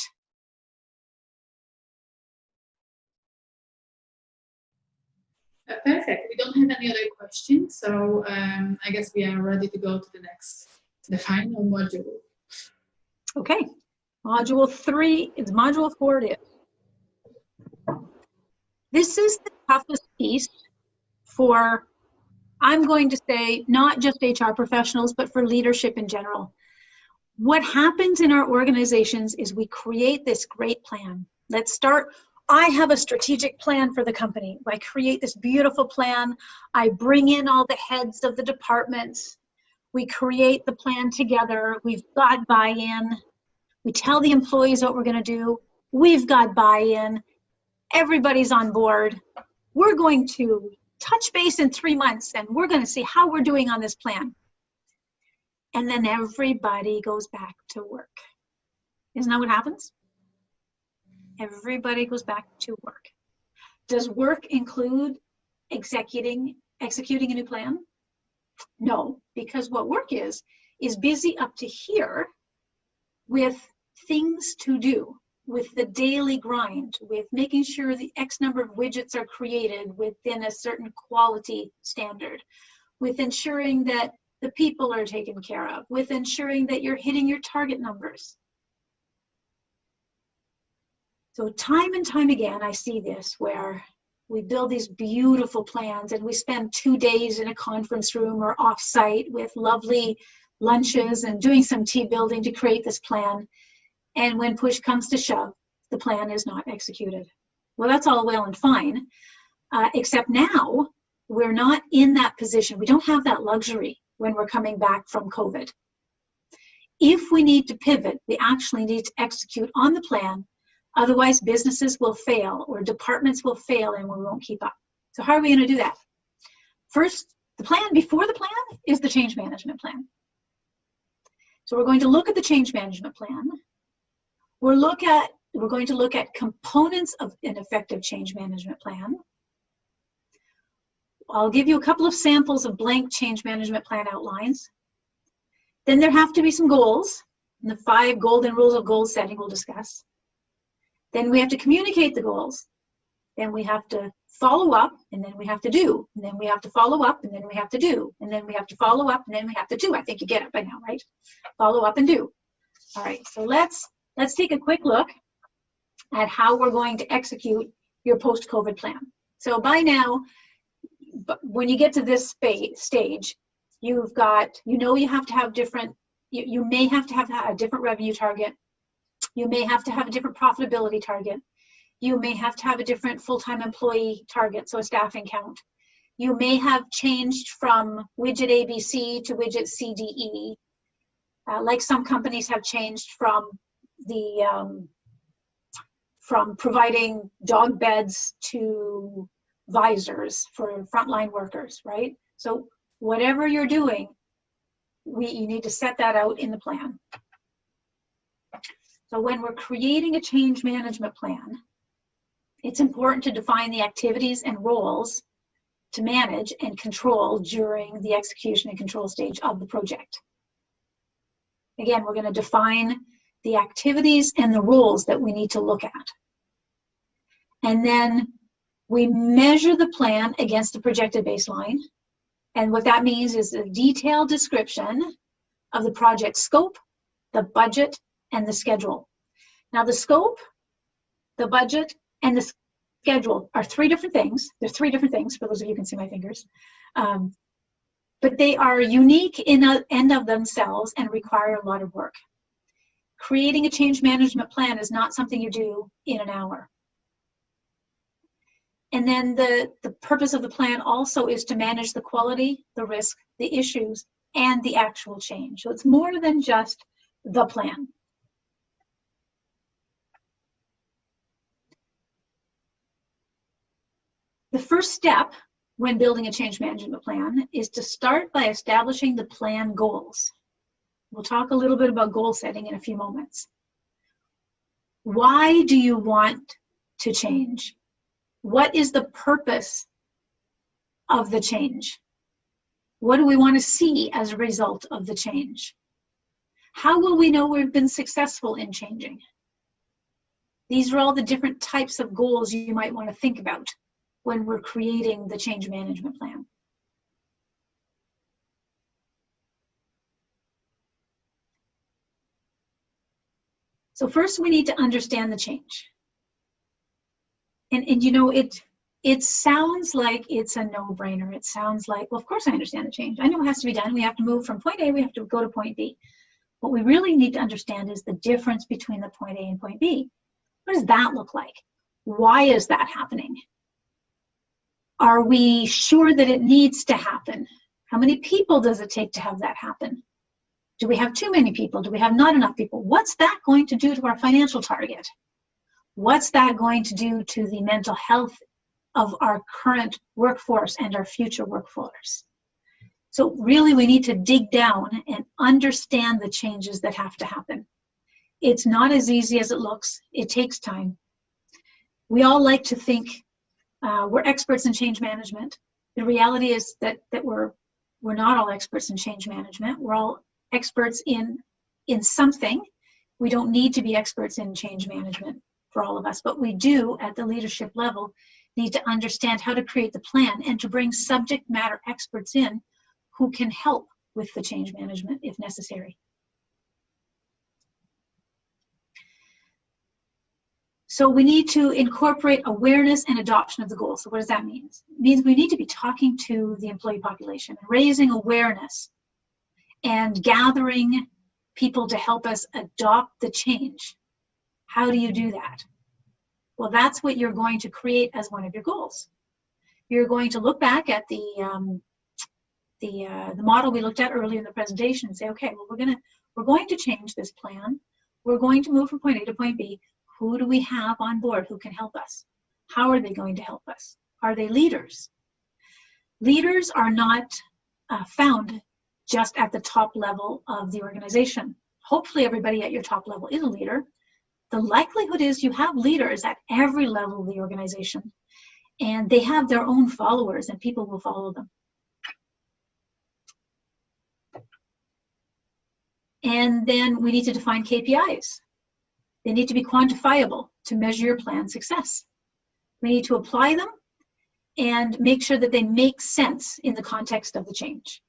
Perfect. We don't have any other questions, so I guess we are ready to go to the final module. Okay, Module 3 is Module 4. It is. This is the toughest piece for, I'm going to say, not just HR professionals, but for leadership in general. What happens in our organizations is we create this great plan. Let's start. I have a strategic plan for the company. I create this beautiful plan. I bring in all the heads of the departments. We create the plan together. We've got buy-in. We tell the employees what we're going to do. We've got buy-in. Everybody's on board. We're going to touch base in 3 months, and we're going to see how we're doing on this plan. and then everybody goes back to work. Isn't that what happens? Everybody goes back to work. Does work include executing a new plan? No, because what work is busy up to here with things to do, with the daily grind, with making sure the X number of widgets are created within a certain quality standard, with ensuring that the people are taken care of, with ensuring that you're hitting your target numbers. So time and time again, I see this where we build these beautiful plans and we spend 2 days in a conference room or off-site with lovely lunches and doing some team building to create this plan. And when push comes to shove, the plan is not executed. Well, that's all well and fine, except now we're not in that position. We don't have that luxury when we're coming back from COVID. If we need to pivot, we actually need to execute on the plan. Otherwise, businesses will fail or departments will fail and we won't keep up. So how are we going to do that? First, the plan before the plan is the change management plan. So we're going to look at the change management plan. We're going to look at components of an effective change management plan. I'll give you a couple of samples of blank change management plan outlines. Then there have to be some goals, and the 5 golden rules of goal setting we'll discuss. Then we have to communicate the goals. Then we have to follow up, and then we have to do. And then we have to follow up, and then we have to do. And then we have to follow up, and then we have to do. I think you get it by now, right? Follow up and do. All right, so let's take a quick look at how we're going to execute your post-COVID plan. So by now, when you get to this stage, you've got, you have to have different, you may have to have a different revenue target. You may have to have a different profitability target. You may have to have a different full-time employee target, so a staffing count. You may have changed from widget ABC to widget CDE, like some companies have changed from providing dog beds to visors for frontline workers, right? So whatever you're doing, you need to set that out in the plan. So when we're creating a change management plan, it's important to define the activities and roles to manage and control during the execution and control stage of the project. Again, we're going to define the activities and the roles that we need to look at. And then we measure the plan against the projected baseline. And what that means is a detailed description of the project scope, the budget, and the schedule. Now the scope, the budget, and the schedule are 3 different things. They're 3 different things, for those of you who can see my fingers. But they are unique in and of themselves and require a lot of work. Creating a change management plan is not something you do in an hour. And then the purpose of the plan also is to manage the quality, the risk, the issues, and the actual change. So it's more than just the plan. The first step when building a change management plan is to start by establishing the plan goals. We'll talk a little bit about goal setting in a few moments. Why do you want to change? What is the purpose of the change? What do we want to see as a result of the change? How will we know we've been successful in changing? These are all the different types of goals you might want to think about when we're creating the change management plan. So first we need to understand the change. And it sounds like it's a no-brainer. It sounds like, well, of course I understand the change. I know it has to be done. We have to move from point A, we have to go to point B. What we really need to understand is the difference between the point A and point B. What does that look like? Why is that happening? Are we sure that it needs to happen? How many people does it take to have that happen? Do we have too many people? Do we have not enough people? What's that going to do to our financial target? What's that going to do to the mental health of our current workforce and our future workforce? So really we need to dig down and understand the changes that have to happen. It's not as easy as it looks. It takes time. We all like to think we're experts in change management. The reality is that we're not all experts in change management. We're all experts in something. We don't need to be experts in change management for all of us, but we do at the leadership level need to understand how to create the plan and to bring subject matter experts in who can help with the change management if necessary. So we need to incorporate awareness and adoption of the goals. So what does that mean? It means we need to be talking to the employee population, raising awareness and gathering people to help us adopt the change. How do you do that? Well, that's what you're going to create as one of your goals. You're going to look back at the model we looked at earlier in the presentation and say, okay, well, we're going to change this plan. We're going to move from point A to point B. Who do we have on board who can help us? How are they going to help us? Are they leaders? Leaders are not found just at the top level of the organization. Hopefully everybody at your top level is a leader. The likelihood is you have leaders at every level of the organization, and they have their own followers and people will follow them. And then we need to define KPIs. They need to be quantifiable to measure your plan success. We need to apply them and make sure that they make sense in the context of the change.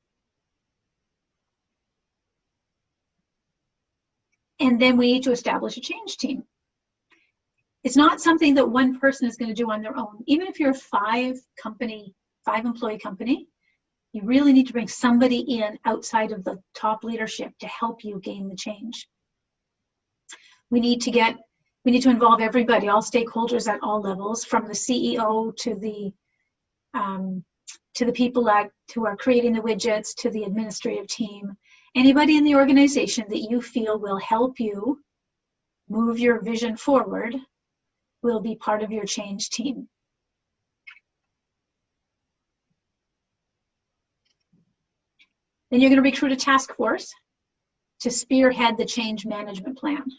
And then we need to establish a change team. It's not something that one person is going to do on their own. Even if you're a five-employee company, you really need to bring somebody in outside of the top leadership to help you gain the change. We need to involve everybody, all stakeholders at all levels, from the CEO to the people who are creating the widgets, to the administrative team. Anybody in the organization that you feel will help you move your vision forward will be part of your change team. Then you're going to recruit a task force to spearhead the change management plan.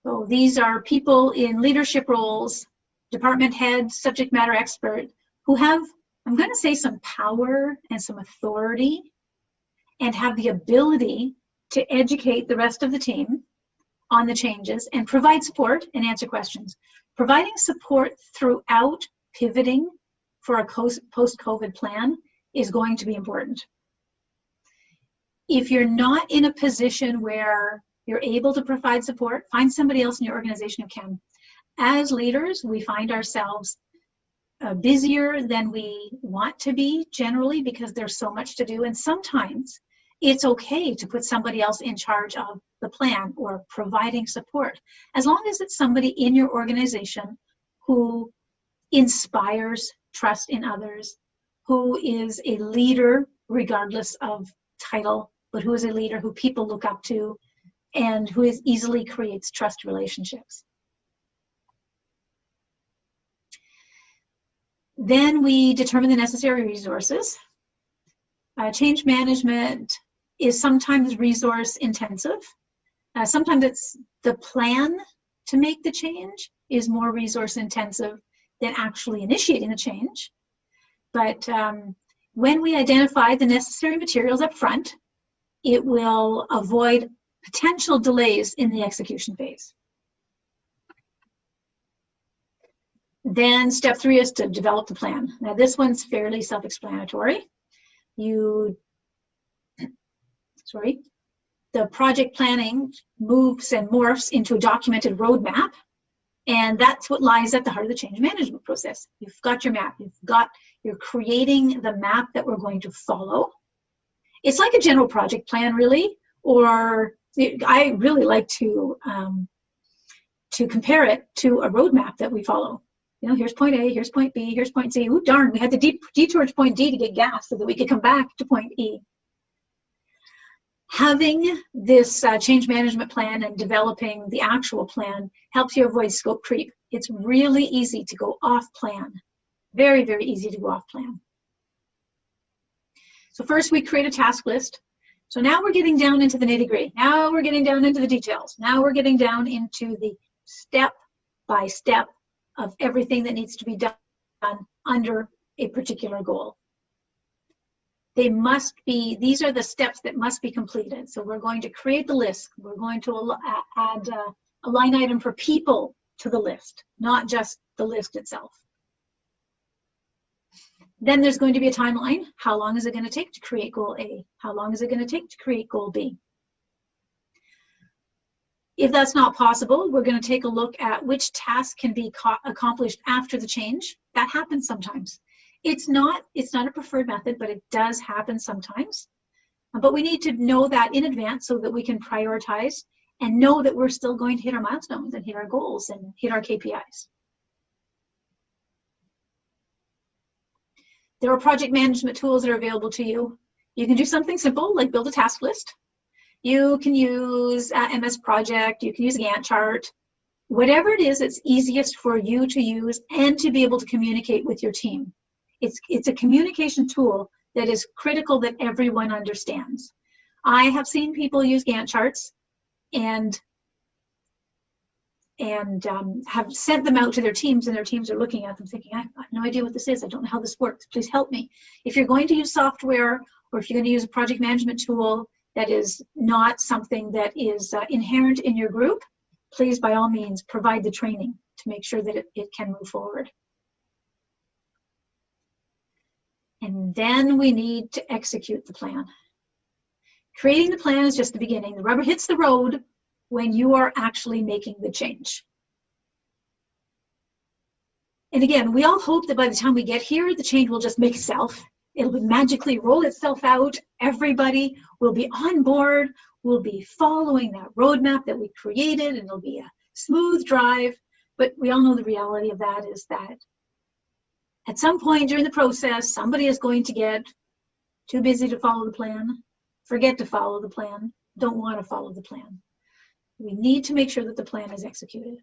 So these are people in leadership roles, department heads, subject matter expert, who have, I'm going to say, some power and some authority and have the ability to educate the rest of the team on the changes and provide support and answer questions. Providing support throughout pivoting for a post-COVID plan is going to be important. If you're not in a position where you're able to provide support, find somebody else in your organization who can. As leaders, we find ourselves busier than we want to be generally because there's so much to do, and sometimes it's okay to put somebody else in charge of the plan or providing support, as long as it's somebody in your organization who inspires trust in others, who is a leader regardless of title, but who is a leader who people look up to and who easily creates trust relationships. Then we determine the necessary resources. Change management is sometimes resource intensive. Sometimes it's the plan to make the change is more resource intensive than actually initiating the change. But when we identify the necessary materials up front, it will avoid potential delays in the execution phase. Then step 3 is to develop the plan. Now this one's fairly self-explanatory. The project planning moves and morphs into a documented roadmap, and that's what lies at the heart of the change management process. You've got your map, you're creating the map that we're going to follow. It's like a general project plan, really, or I really like to compare it to a roadmap that we follow. You know, here's point A, here's point B, here's point C. Ooh, darn, we had to detour to point D to get gas so that we could come back to point E. Having this change management plan and developing the actual plan helps you avoid scope creep. It's really easy to go off plan. Very, very easy to go off plan. So first we create a task list. So now we're getting down into the nitty-gritty. Now we're getting down into the details. Now we're getting down into the step by step of everything that needs to be done under a particular goal. These are the steps that must be completed. So we're going to create the list. We're going to add a line item for people to the list, not just the list itself. Then there's going to be a timeline. How long is it going to take to create goal A? How long is it going to take to create goal B? If that's not possible, we're going to take a look at which task can be accomplished after the change. That happens sometimes. It's not a preferred method, but it does happen sometimes. But we need to know that in advance so that we can prioritize and know that we're still going to hit our milestones and hit our goals and hit our KPIs. There are project management tools that are available to you. You can do something simple like build a task list. You can use MS Project, you can use a Gantt chart. Whatever it is that's easiest for you to use and to be able to communicate with your team. It's a communication tool that is critical that everyone understands. I have seen people use Gantt charts and have sent them out to their teams, and their teams are looking at them thinking, I have no idea what this is. I don't know how this works. Please help me. If you're going to use software or if you're going to use a project management tool that is not something that is inherent in your group, please, by all means, provide the training to make sure that it can move forward. And then we need to execute the plan. Creating the plan is just the beginning. The rubber hits the road when you are actually making the change. And again, we all hope that by the time we get here, the change will just make itself. It'll magically roll itself out. Everybody will be on board, will be following that roadmap that we created, and it'll be a smooth drive. But we all know the reality of that is that at some point during the process, somebody is going to get too busy to follow the plan, forget to follow the plan, don't want to follow the plan. We need to make sure that the plan is executed.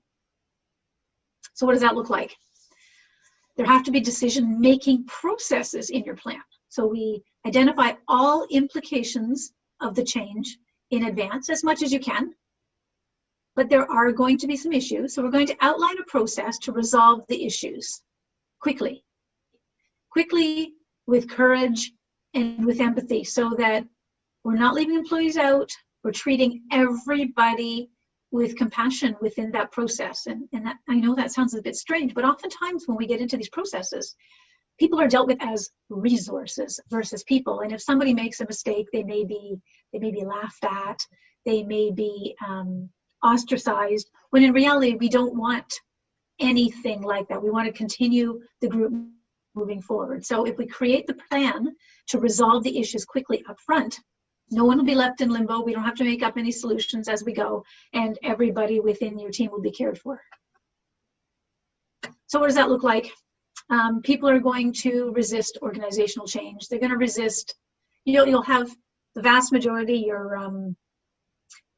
So what does that look like? There have to be decision-making processes in your plan. So we identify all implications of the change in advance as much as you can. But there are going to be some issues. So we're going to outline a process to resolve the issues quickly. Quickly, with courage and with empathy, so that we're not leaving employees out. We're treating everybody with compassion within that process. And that, I know that sounds a bit strange, but oftentimes when we get into these processes, people are dealt with as resources versus people. And if somebody makes a mistake, they may be laughed at, they may be ostracized, when in reality, we don't want anything like that. We want to continue the group moving forward. So if we create the plan to resolve the issues quickly up front, no one will be left in limbo. We don't have to make up any solutions as we go, and everybody within your team will be cared for. So what does that look like? People are going to resist organizational change. They're going to resist, you'll have the vast majority, your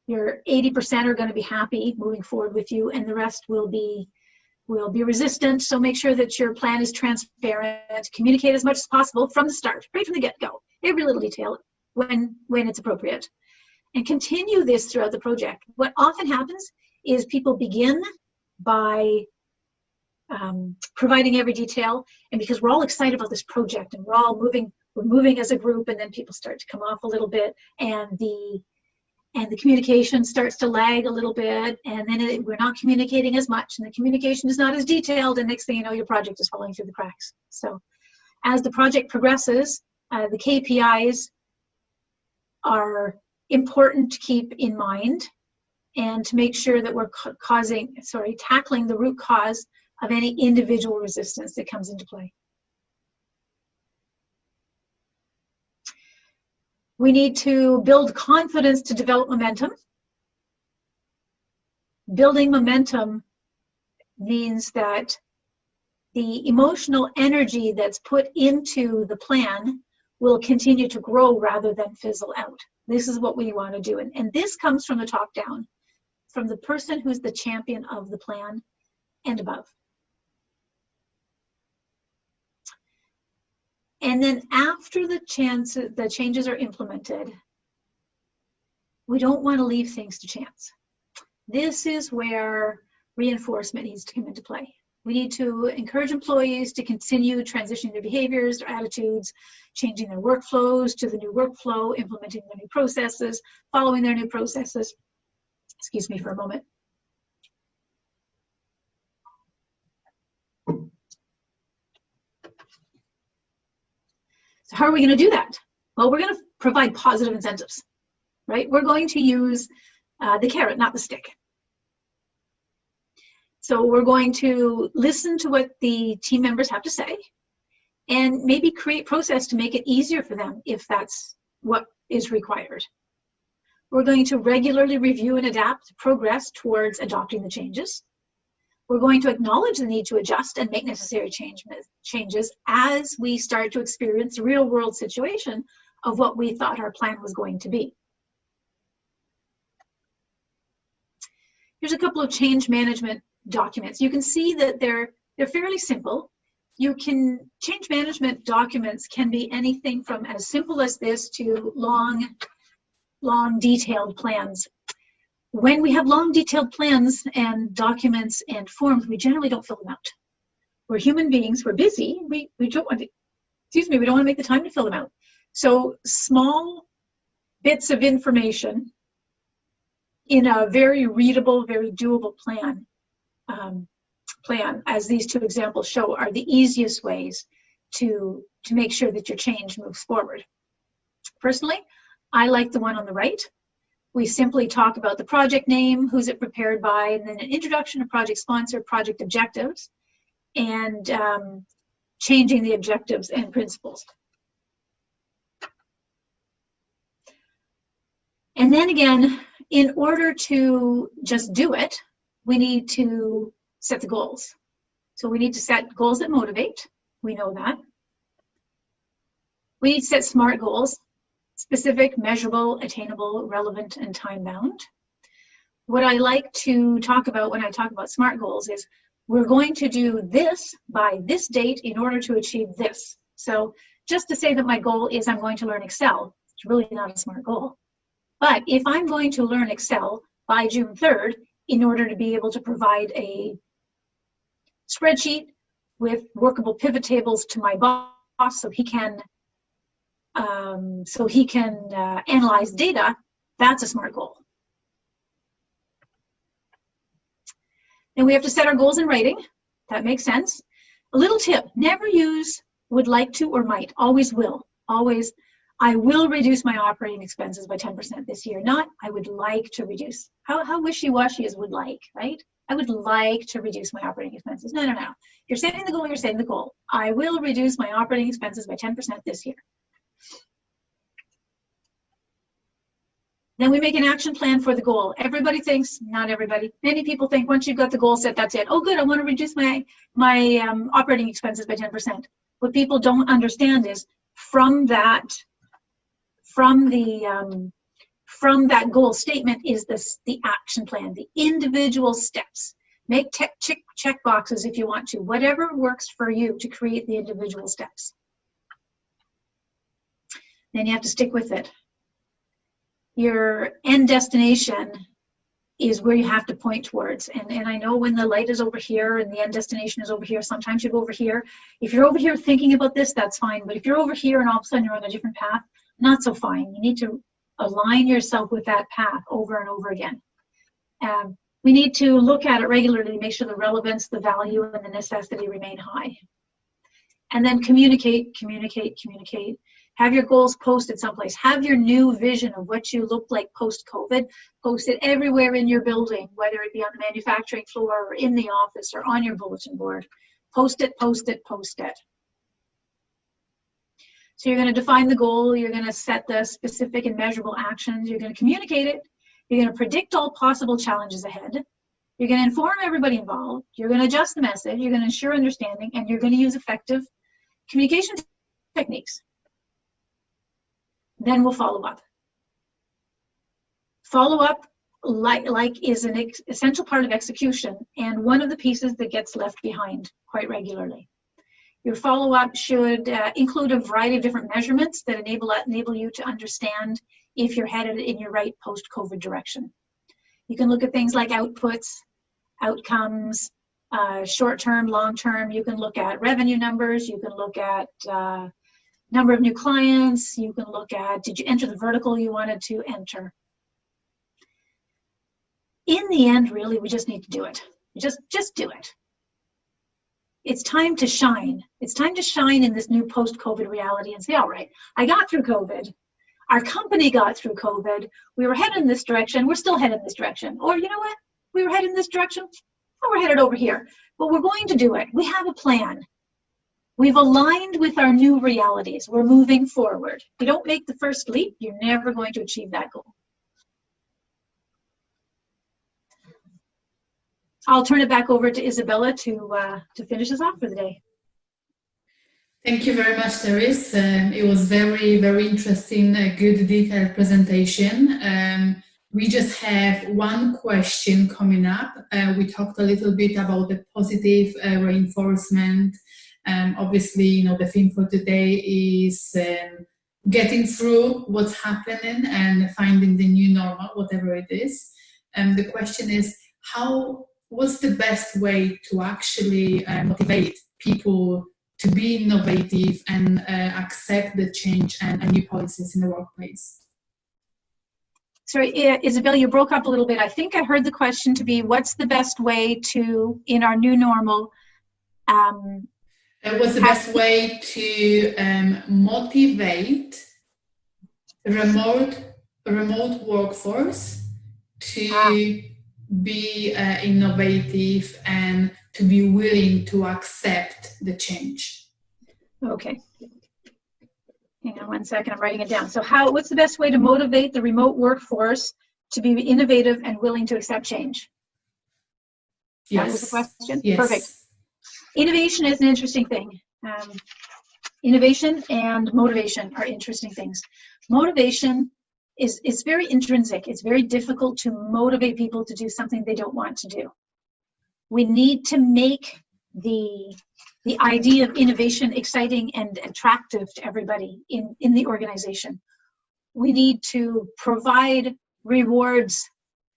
80% are going to be happy moving forward with you, and the rest will be resistant. So make sure that your plan is transparent, communicate as much as possible from the start, right from the get-go, every little detail when it's appropriate, and continue this throughout the project. What often happens is people begin by providing every detail, and because we're all excited about this project and we're moving as a group, and then people start to come off a little bit, and the communication starts to lag a little bit, and then we're not communicating as much, and the communication is not as detailed, and next thing you know, your project is falling through the cracks. So as the project progresses, the KPIs are important to keep in mind, and to make sure that we're tackling the root cause of any individual resistance that comes into play. We need to build confidence to develop momentum. Building momentum means that the emotional energy that's put into the plan will continue to grow rather than fizzle out. This is what we want to do. And this comes from the top down, from the person who's the champion of the plan and above. And then after the changes are implemented, we don't want to leave things to chance. This is where reinforcement needs to come into play. We need to encourage employees to continue transitioning their behaviors, their attitudes, changing their workflows to the new workflow, implementing their new processes, following their new processes. Excuse me for a moment. So how are we going to do that? Well, we're going to provide positive incentives, right? We're going to use the carrot, not the stick. So we're going to listen to what the team members have to say and maybe create process to make it easier for them if that's what is required. We're going to regularly review and adapt progress towards adopting the changes. We're going to acknowledge the need to adjust and make necessary changes as we start to experience the real world situation of what we thought our plan was going to be. Here's a couple of change management documents. You can see that they're fairly simple. Change management documents can be anything from as simple as this to long detailed plans. When we have long detailed plans and documents and forms, we generally don't fill them out. We're human beings, we're busy, we don't want to, we don't want to make the time to fill them out. So small bits of information in a very readable, very doable plan, as these two examples show, are the easiest ways to make sure that your change moves forward. Personally, I like the one on the right. We simply talk about the project name, who's it prepared by, and then an introduction to project sponsor, project objectives, and changing the objectives and principles. And then again, in order to just do it, we need to set the goals. So we need to set goals that motivate. We know that. We need to set SMART goals: specific, measurable, attainable, relevant, and time-bound. What I like to talk about when I talk about SMART goals is we're going to do this by this date in order to achieve this. So just to say that my goal is I'm going to learn Excel, it's really not a SMART goal. But if I'm going to learn Excel by June 3rd in order to be able to provide a spreadsheet with workable pivot tables to my boss so he can analyze data, that's a SMART goal. And we have to set our goals in writing. That makes sense. A little tip: never use would like to or might. Always will. Always, I will reduce my operating expenses by 10% this year. Not, I would like to reduce. How wishy-washy is would like, right? I would like to reduce my operating expenses. No, no, no. You're setting the goal, you're setting the goal. I will reduce my operating expenses by 10% this year. Then we make an action plan for the goal. Everybody thinks, not everybody, many people think once you've got the goal set, that's it. Oh, good, I want to reduce my operating expenses by 10%. What people don't understand is from that goal statement is the action plan, the individual steps. Make check boxes if you want to, whatever works for you to create the individual steps. Then you have to stick with it. Your end destination is where you have to point towards. And I know when the light is over here and the end destination is over here, sometimes you go over here. If you're over here thinking about this, that's fine. But if you're over here and all of a sudden you're on a different path, not so fine. You need to align yourself with that path over and over again. We need to look at it regularly to make sure the relevance, the value, and the necessity remain high. And then communicate, communicate, communicate. Have your goals posted someplace. Have your new vision of what you look like post-COVID posted everywhere in your building, whether it be on the manufacturing floor or in the office or on your bulletin board. Post it, post it, post it. So you're going to define the goal. You're going to set the specific and measurable actions. You're going to communicate it. You're going to predict all possible challenges ahead. You're going to inform everybody involved. You're going to adjust the message. You're going to ensure understanding, and you're going to use effective communication techniques. Then we'll follow up. Follow up like is an essential part of execution and one of the pieces that gets left behind quite regularly. Your follow-up should include a variety of different measurements that enable you to understand if you're headed in your right post-COVID direction. You can look at things like outputs, outcomes, short-term, long-term. You can look at revenue numbers. You can look at number of new clients. You can look at, did you enter the vertical you wanted to enter? In the end, really, we just need to do it. Just do it. It's time to shine. It's time to shine in this new post-COVID reality and say, all right, I got through COVID. Our company got through COVID. We were headed in this direction. We're still headed in this direction. Or you know what? We were headed in this direction. Oh, we're headed over here. But we're going to do it. We have a plan. We've aligned with our new realities. We're moving forward. If you don't make the first leap, you're never going to achieve that goal. I'll turn it back over to Izabela to finish us off for the day. Thank you very much, Therese. It was very, very interesting, good detailed presentation. We just have one question coming up. We talked a little bit about the positive reinforcement. Obviously, you know, the theme for today is getting through what's happening and finding the new normal, whatever it is. The question is, what's the best way to actually motivate people to be innovative and accept the change and new policies in the workplace? Sorry, Izabela, you broke up a little bit. I think I heard the question to be, what's the best way to, in our new normal, what's the best way to motivate remote workforce to be innovative and to be willing to accept the change? Okay. Hang on 1 second, I'm writing it down. So what's the best way to motivate the remote workforce to be innovative and willing to accept change? Yes. That was the question? Yes. Perfect. Innovation is an interesting thing. Innovation and motivation are interesting things. Motivation is very intrinsic. It's very difficult to motivate people to do something they don't want to do. We need to make the idea of innovation exciting and attractive to everybody in the organization. We need to provide rewards,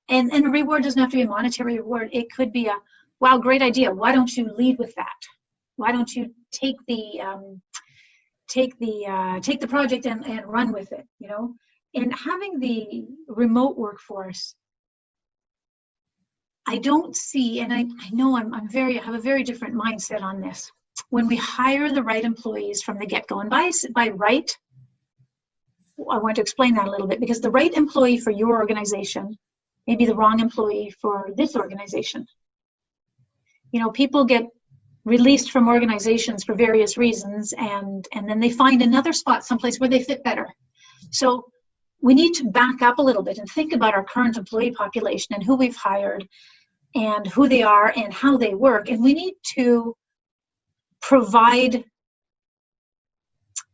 and a reward doesn't have to be a monetary reward. It could be a, wow, great idea. Why don't you lead with that? Why don't you take the project and run with it, you know? And having the remote workforce, I don't see, and I know I have a very different mindset on this. When we hire the right employees from the get-go, and by right, I want to explain that a little bit, because the right employee for your organization may be the wrong employee for this organization. You know, people get released from organizations for various reasons, and then they find another spot someplace where they fit better. So we need to back up a little bit and think about our current employee population and who we've hired and who they are and how they work. And we need to provide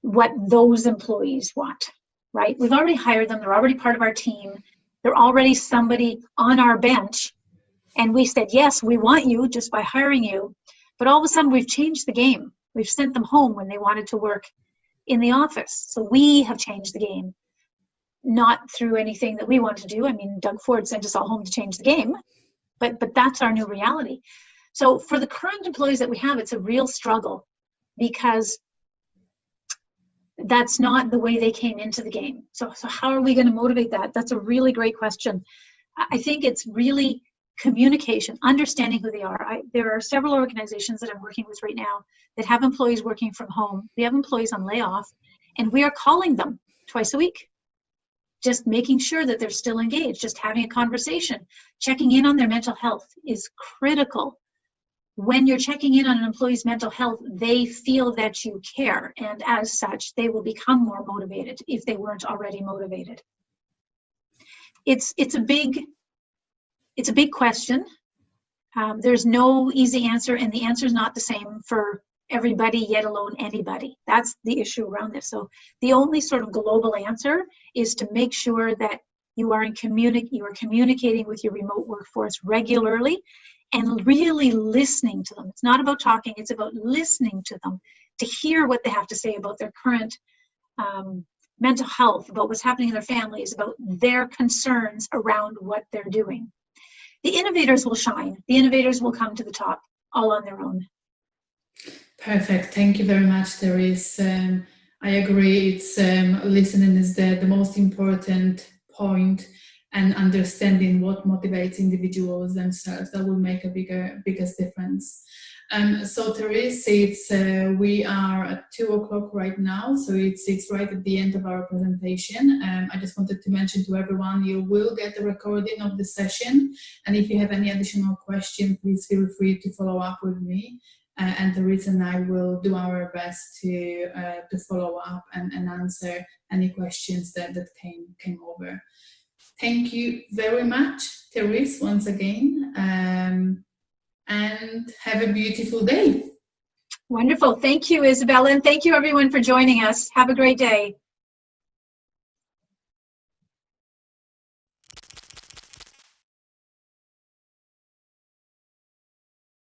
what those employees want, right? We've already hired them. They're already part of our team. They're already somebody on our bench. And we said, yes, we want you just by hiring you. But all of a sudden, we've changed the game. We've sent them home when they wanted to work in the office. So we have changed the game, not through anything that we want to do. I mean, Doug Ford sent us all home to change the game, but that's our new reality. So for the current employees that we have, it's a real struggle because that's not the way they came into the game. So how are we going to motivate that? That's a really great question. I think it's really communication, understanding who they are. There are several organizations that I'm working with right now that have employees working from home. They have employees on layoff, and we are calling them twice a week, just making sure that they're still engaged, just having a conversation. Checking in on their mental health is critical. When you're checking in on an employee's mental health, they feel that you care, and as such, they will become more motivated if they weren't already motivated. It's a big question. There's no easy answer, and the answer is not the same for everybody, yet alone anybody. That's the issue around this. So the only sort of global answer is to make sure that you are communicating with your remote workforce regularly and really listening to them. It's not about talking, it's about listening to them to hear what they have to say about their current mental health, about what's happening in their families, about their concerns around what they're doing. The innovators will shine. The innovators will come to the top all on their own. Perfect. Thank you very much, Therese. I agree. It's listening is the most important point, and understanding what motivates individuals themselves. That will make a biggest difference. So Therese, we are at 2:00 right now, so it's right at the end of our presentation. I just wanted to mention to everyone, you will get a recording of the session, and if you have any additional questions, please feel free to follow up with me. And Therese and I will do our best to follow up and answer any questions that came over. Thank you very much, Therese, once again, and have a beautiful day. Wonderful. Thank you, Izabela, and thank you everyone for joining us. Have a great day.